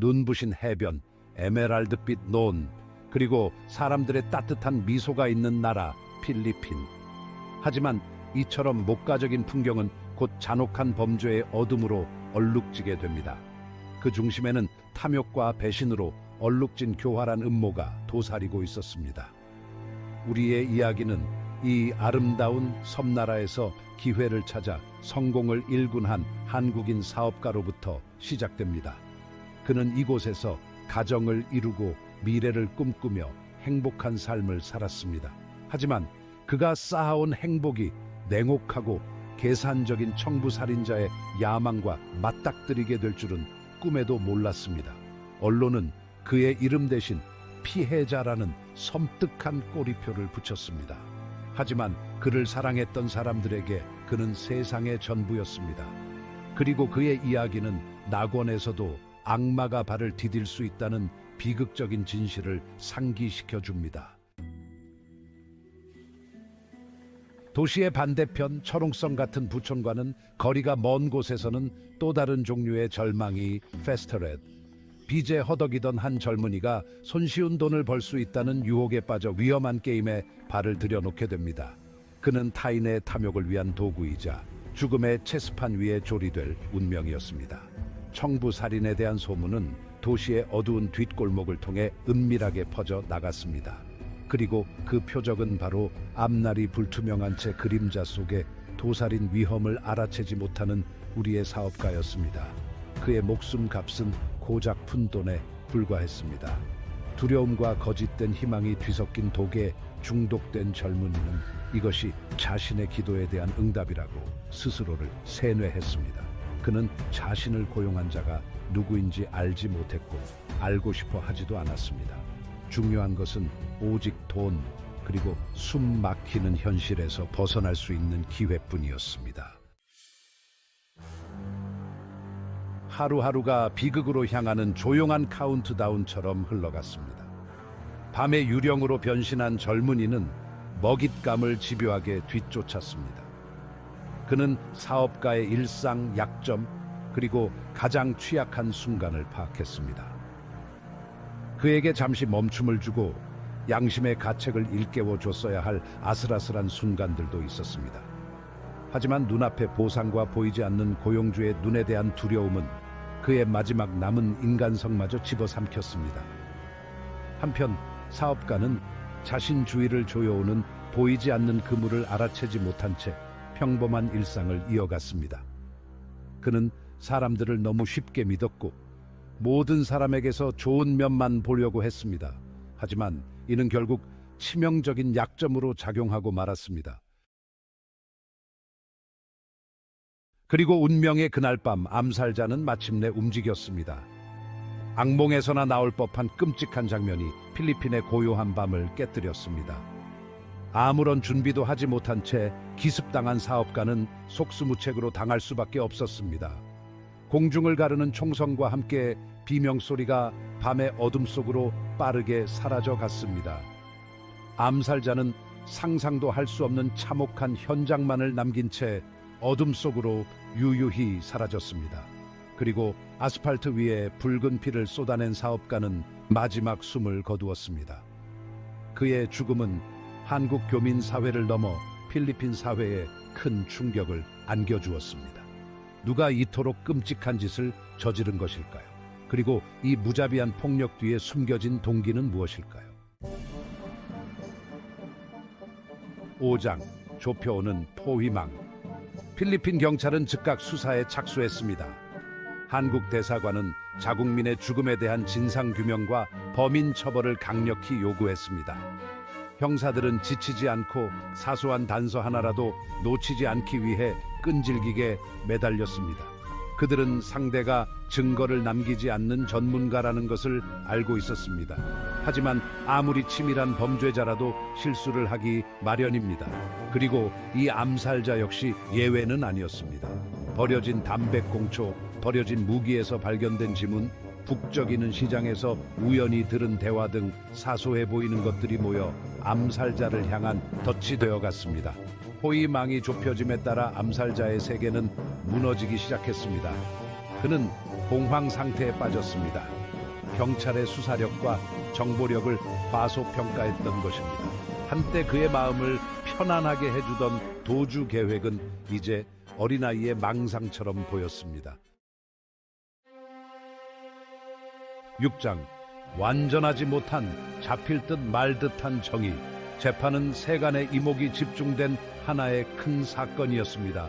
눈부신 해변, 에메랄드빛 논, 그리고 사람들의 따뜻한 미소가 있는 나라 필리핀. 하지만 이처럼 목가적인 풍경은 곧 잔혹한 범죄의 어둠으로 얼룩지게 됩니다. 그 중심에는 탐욕과 배신으로 얼룩진 교활한 음모가 도사리고 있었습니다. 우리의 이야기는 이 아름다운 섬나라에서 기회를 찾아 성공을 일군한 한국인 사업가로부터 시작됩니다. 그는 이곳에서 가정을 이루고 미래를 꿈꾸며 행복한 삶을 살았습니다. 하지만 그가 쌓아온 행복이 냉혹하고 계산적인 청부살인자의 야망과 맞닥뜨리게 될 줄은 꿈에도 몰랐습니다. 언론은 그의 이름 대신 피해자라는 섬뜩한 꼬리표를 붙였습니다. 하지만 그를 사랑했던 사람들에게 그는 세상의 전부였습니다. 그리고 그의 이야기는 낙원에서도 악마가 발을 디딜 수 있다는 비극적인 진실을 상기시켜 줍니다. 도시의 반대편 철옹성 같은 부촌과는 거리가 먼 곳에서는 또 다른 종류의 절망이 페스터렛. 빚에 허덕이던 한 젊은이가 손쉬운 돈을 벌 수 있다는 유혹에 빠져 위험한 게임에 발을 들여놓게 됩니다. 그는 타인의 탐욕을 위한 도구이자 죽음의 체스판 위에 조리될 운명이었습니다. 청부살인에 대한 소문은 도시의 어두운 뒷골목을 통해 은밀하게 퍼져 나갔습니다. 그리고 그 표적은 바로 앞날이 불투명한 채 그림자 속에 도살인 위험을 알아채지 못하는 우리의 사업가였습니다. 그의 목숨 값은 고작 푼돈에 불과했습니다. 두려움과 거짓된 희망이 뒤섞인 독에 중독된 젊은이는 이것이 자신의 기도에 대한 응답이라고 스스로를 세뇌했습니다. 그는 자신을 고용한 자가 누구인지 알지 못했고 알고 싶어 하지도 않았습니다. 중요한 것은 오직 돈, 그리고 숨 막히는 현실에서 벗어날 수 있는 기회뿐이었습니다. 하루하루가 비극으로 향하는 조용한 카운트다운처럼 흘러갔습니다. 밤의 유령으로 변신한 젊은이는 먹잇감을 집요하게 뒤쫓았습니다. 그는 사업가의 일상, 약점, 그리고 가장 취약한 순간을 파악했습니다. 그에게 잠시 멈춤을 주고 양심의 가책을 일깨워 줬어야 할 아슬아슬한 순간들도 있었습니다. 하지만 눈앞에 보상과 보이지 않는 고용주의 눈에 대한 두려움은 그의 마지막 남은 인간성마저 집어삼켰습니다. 한편 사업가는 자신 주위를 조여오는 보이지 않는 그물을 알아채지 못한 채 평범한 일상을 이어갔습니다. 그는 사람들을 너무 쉽게 믿었고 모든 사람에게서 좋은 면만 보려고 했습니다. 하지만 이는 결국 치명적인 약점으로 작용하고 말았습니다. 그리고 운명의 그날 밤 암살자는 마침내 움직였습니다. 악몽에서나 나올 법한 끔찍한 장면이 필리핀의 고요한 밤을 깨뜨렸습니다. 아무런 준비도 하지 못한 채 기습당한 사업가는 속수무책으로 당할 수밖에 없었습니다. 공중을 가르는 총성과 함께 비명소리가 밤의 어둠 속으로 빠르게 사라져 갔습니다. 암살자는 상상도 할 수 없는 참혹한 현장만을 남긴 채 어둠 속으로 유유히 사라졌습니다. 그리고 아스팔트 위에 붉은 피를 쏟아낸 사업가는 마지막 숨을 거두었습니다. 그의 죽음은 한국 교민 사회를 넘어 필리핀 사회에 큰 충격을 안겨주었습니다. 누가 이토록 끔찍한 짓을 저지른 것일까요? 그리고 이 무자비한 폭력 뒤에 숨겨진 동기는 무엇일까요? 5장 좁혀오는 포위망. 필리핀 경찰은 즉각 수사에 착수했습니다. 한국 대사관은 자국민의 죽음에 대한 진상규명과 범인 처벌을 강력히 요구했습니다. 형사들은 지치지 않고 사소한 단서 하나라도 놓치지 않기 위해 끈질기게 매달렸습니다. 그들은 상대가 증거를 남기지 않는 전문가라는 것을 알고 있었습니다. 하지만 아무리 치밀한 범죄자라도 실수를 하기 마련입니다. 그리고 이 암살자 역시 예외는 아니었습니다. 버려진 담배꽁초, 버려진 무기에서 발견된 지문, 북적이는 시장에서 우연히 들은 대화 등 사소해 보이는 것들이 모여 암살자를 향한 덫이 되어 갔습니다. 포위망이 좁혀짐에 따라 암살자의 세계는 무너지기 시작했습니다. 그는 공황 상태에 빠졌습니다. 경찰의 수사력과 정보력을 과소평가했던 것입니다. 한때 그의 마음을 편안하게 해주던 도주 계획은 이제 어린아이의 망상처럼 보였습니다. 6장 완전하지 못한 잡힐 듯 말 듯한 정의. 재판은 세간의 이목이 집중된 하나의 큰 사건이었습니다.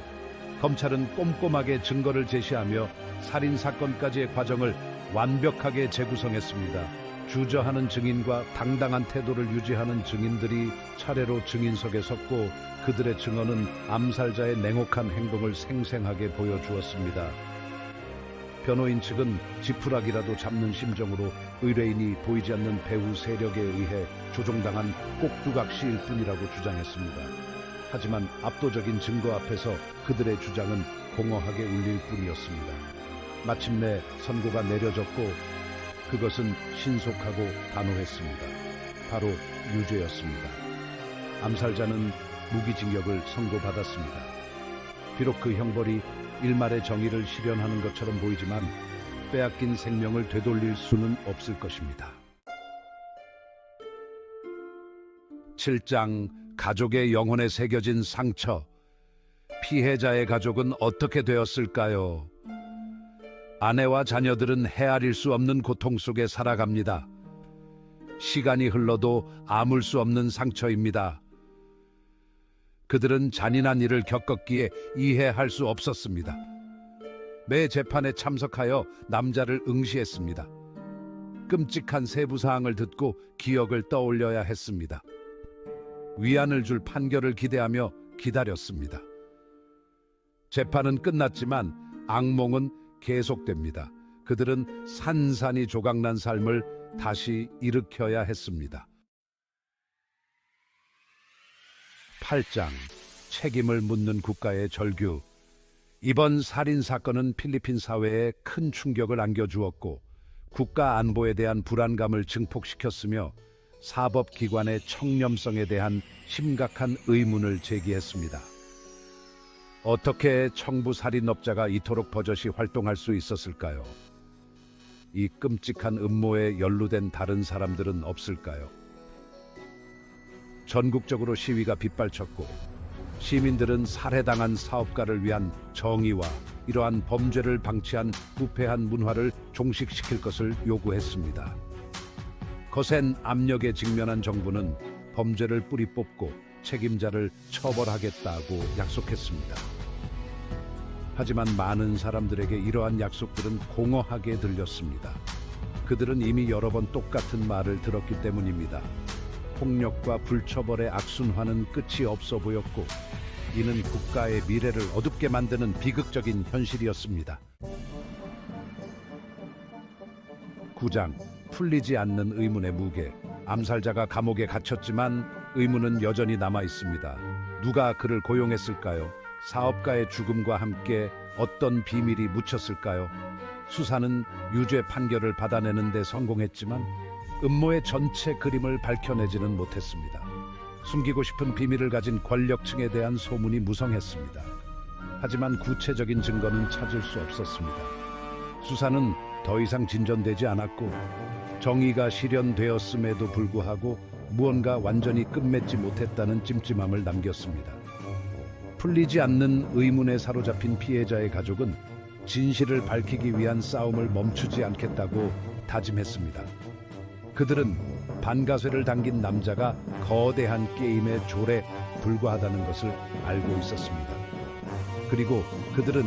검찰은 꼼꼼하게 증거를 제시하며 살인사건까지의 과정을 완벽하게 재구성했습니다. 주저하는 증인과 당당한 태도를 유지하는 증인들이 차례로 증인석에 섰고 그들의 증언은 암살자의 냉혹한 행동을 생생하게 보여주었습니다. 변호인 측은 지푸라기라도 잡는 심정으로 의뢰인이 보이지 않는 배후 세력에 의해 조종당한 꼭두각시일 뿐이라고 주장했습니다. 하지만 압도적인 증거 앞에서 그들의 주장은 공허하게 울릴 뿐이었습니다. 마침내 선고가 내려졌고 그것은 신속하고 단호했습니다. 바로 유죄였습니다. 암살자는 무기징역을 선고받았습니다. 비록 그 형벌이 일말의 정의를 실현하는 것처럼 보이지만 빼앗긴 생명을 되돌릴 수는 없을 것입니다. 7장 가족의 영혼에 새겨진 상처. 피해자의 가족은 어떻게 되었을까요? 아내와 자녀들은 헤아릴 수 없는 고통 속에 살아갑니다. 시간이 흘러도 아물 수 없는 상처입니다. 그들은 잔인한 일을 겪었기에 이해할 수 없었습니다. 매 재판에 참석하여 남자를 응시했습니다. 끔찍한 세부 사항을 듣고 기억을 떠올려야 했습니다. 위안을 줄 판결을 기대하며 기다렸습니다. 재판은 끝났지만 악몽은 계속됩니다. 그들은 산산이 조각난 삶을 다시 일으켜야 했습니다. 8장 책임을 묻는 국가의 절규. 이번 살인 사건은 필리핀 사회에 큰 충격을 안겨주었고 국가 안보에 대한 불안감을 증폭시켰으며 사법기관의 청렴성에 대한 심각한 의문을 제기했습니다. 어떻게 청부 살인업자가 이토록 버젓이 활동할 수 있었을까요? 이 끔찍한 음모에 연루된 다른 사람들은 없을까요? 전국적으로 시위가 빗발쳤고 시민들은 살해당한 사업가를 위한 정의와 이러한 범죄를 방치한 부패한 문화를 종식시킬 것을 요구했습니다. 거센 압력에 직면한 정부는 범죄를 뿌리 뽑고 책임자를 처벌하겠다고 약속했습니다. 하지만 많은 사람들에게 이러한 약속들은 공허하게 들렸습니다. 그들은 이미 여러 번 똑같은 말을 들었기 때문입니다. 폭력과 불처벌의 악순환은 끝이 없어 보였고 이는 국가의 미래를 어둡게 만드는 비극적인 현실이었습니다. 9장 풀리지 않는 의문의 무게. 암살자가 감옥에 갇혔지만 의문은 여전히 남아 있습니다. 누가 그를 고용했을까요? 사업가의 죽음과 함께 어떤 비밀이 묻혔을까요? 수사는 유죄 판결을 받아내는 데 성공했지만 음모의 전체 그림을 밝혀내지는 못했습니다. 숨기고 싶은 비밀을 가진 권력층에 대한 소문이 무성했습니다. 하지만 구체적인 증거는 찾을 수 없었습니다. 수사는 더 이상 진전되지 않았고 정의가 실현되었음에도 불구하고 무언가 완전히 끝맺지 못했다는 찜찜함을 남겼습니다. 풀리지 않는 의문에 사로잡힌 피해자의 가족은 진실을 밝히기 위한 싸움을 멈추지 않겠다고 다짐했습니다. 그들은 반가쇠를 당긴 남자가 거대한 게임의 졸에 불과하다는 것을 알고 있었습니다. 그리고 그들은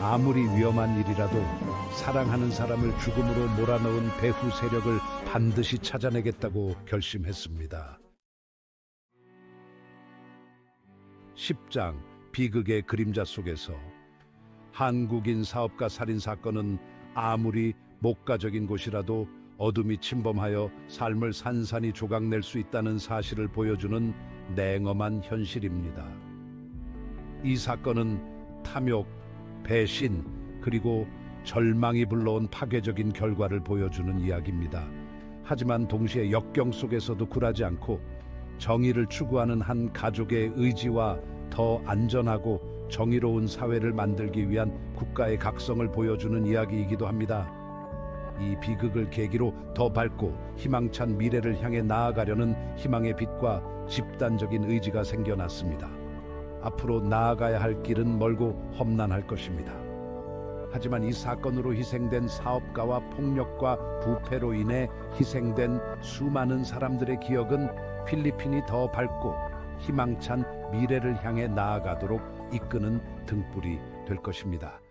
아무리 위험한 일이라도 사랑하는 사람을 죽음으로 몰아넣은 배후 세력을 반드시 찾아내겠다고 결심했습니다. 10장 비극의 그림자 속에서. 한국인 사업가 살인 사건은 아무리 목가적인 곳이라도 어둠이 침범하여 삶을 산산이 조각낼 수 있다는 사실을 보여주는 냉엄한 현실입니다. 이 사건은 탐욕, 배신, 그리고 절망이 불러온 파괴적인 결과를 보여주는 이야기입니다. 하지만 동시에 역경 속에서도 굴하지 않고 정의를 추구하는 한 가족의 의지와 더 안전하고 정의로운 사회를 만들기 위한 국가의 각성을 보여주는 이야기이기도 합니다. 이 비극을 계기로 더 밝고 희망찬 미래를 향해 나아가려는 희망의 빛과 집단적인 의지가 생겨났습니다. 앞으로 나아가야 할 길은 멀고 험난할 것입니다. 하지만 이 사건으로 희생된 사업가와 폭력과 부패로 인해 희생된 수많은 사람들의 기억은 필리핀이 더 밝고 희망찬 미래를 향해 나아가도록 이끄는 등불이 될 것입니다.